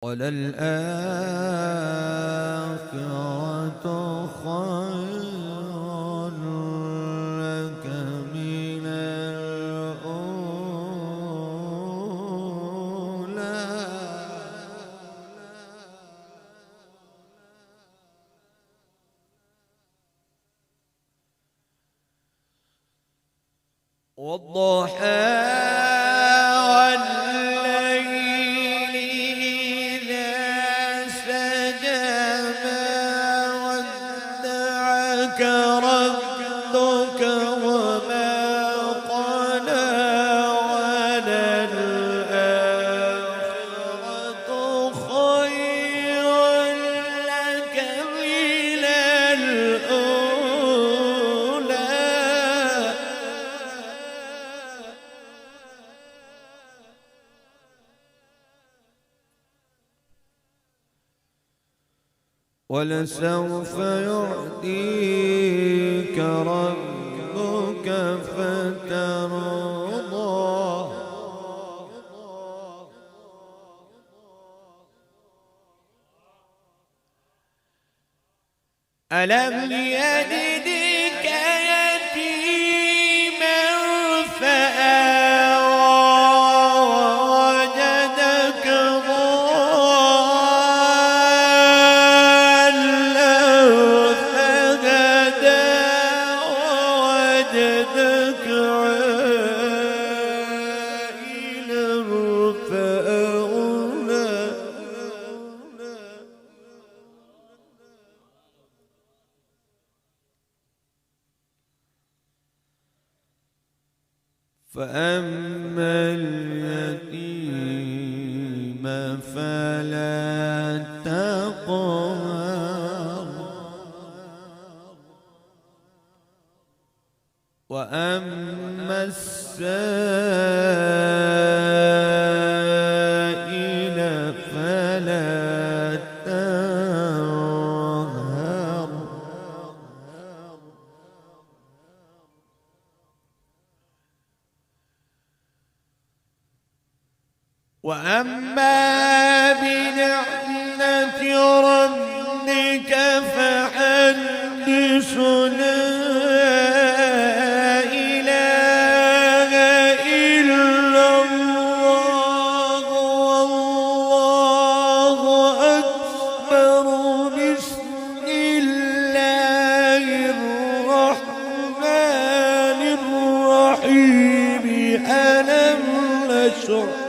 وَلَلْآخِرَةُ خَيْرٌ لَكَ مِنَ الْأُولَىٰ وَالضُّحَىٰ وَاللَّيْلِ إِذَا سَجَىٰ مَا وَدَّعَكَ رَبُّكَ وَمَا قَلَىٰ وَلَلْآخِرَةُ خَيْرٌ لَكَ مِنَ الْأُولَىٰ وَلَسَوْفَ يُعْطِيكَ رَبُّكَ فَتَرْضَىٰ أَلَمْ يَجِدْكَ يَتِيمًا فَآوَىٰ وَوَجَدَكَ ضَالًّا فَهَدَىٰ وَوَجَدَكَ عَائِلًا فَأَغْنَىٰ فَأَمَّا الْيَتِيمَ فَلَا تَقْهَرْ وَأَمَّا السَّائِلَ فَلَا تَنْهَرْ وَأَمَّا بِنِعْمَةِ رَبِّكَ فَحَدِّثْ لَا إِلَٰهَ إِلَّا اللَّهُ وَاللَّهُ أَكْبَرُ بِسْمِ اللَّهِ الرَّحْمَٰنِ الرَّحِيمِ أَلَمْ نَشْرَحْ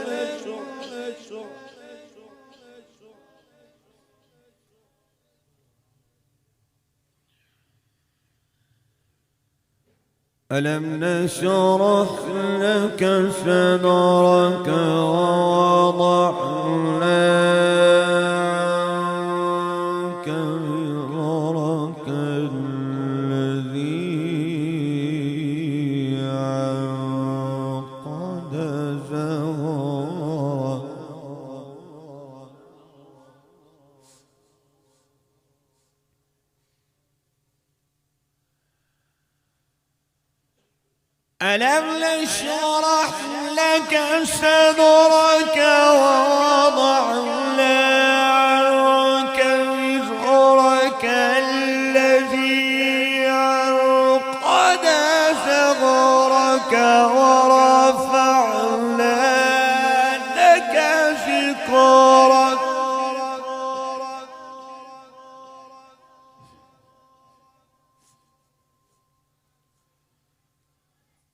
أَلَمْ نَشْرَحْ لَكَ صَدْرَكَ وَوَضَعْنَا عَنكَ وِزْرَكَ الَّذِي عَنقَضَ ظَهْرَكَ أَلَمْ نَشْرَحْ لَكَ صَدْرَكَ وَوَضَعْنَا عَنكَ وِزْرَكَ الَّذِي عَنقَضَ ظَهْرَكَ وَرَفَعْنَا لَكَ ذِكْرَكَ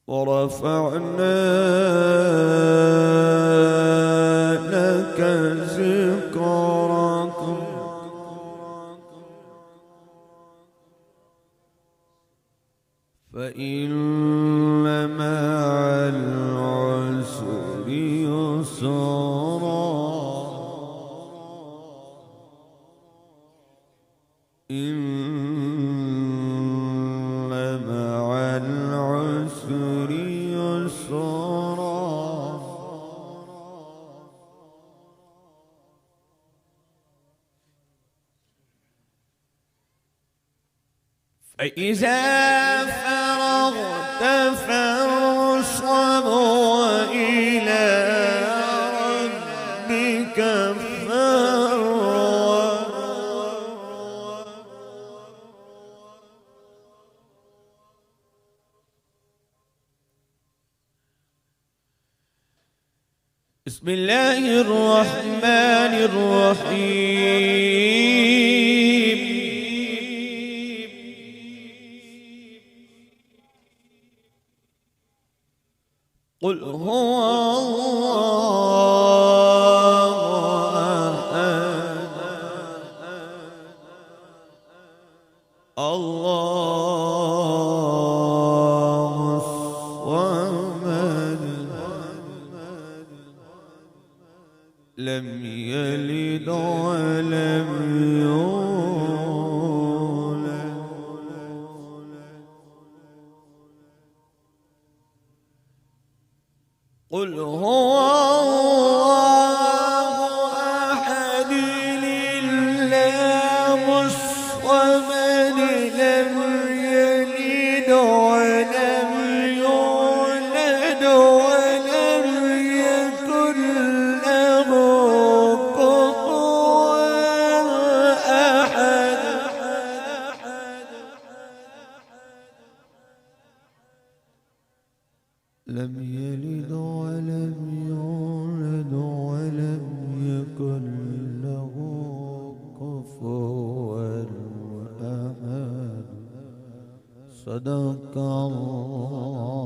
وَرَفَعْنَا لَكَ ذِكْرَكَ فَإِنَّ مَعَ الْعُسْرِ يُسْرًا إِنَّ مَعَ الْعُسْرِ يُسْرًا فَإِذَا فَرَغْتَ فَانصَبْ وَإِلَىٰ رَبِّكَ فَارْغَب بسم الله الرحمن الرحيم. قل هو الله الصمد لم يلد ولم يولد قل هو الله أحد الله الصمد لم يلد ولم يولد ولم يكن له كفوا أحد. لم يلد ولم يولد ولم يكن له كفوا أحد. صدق الله.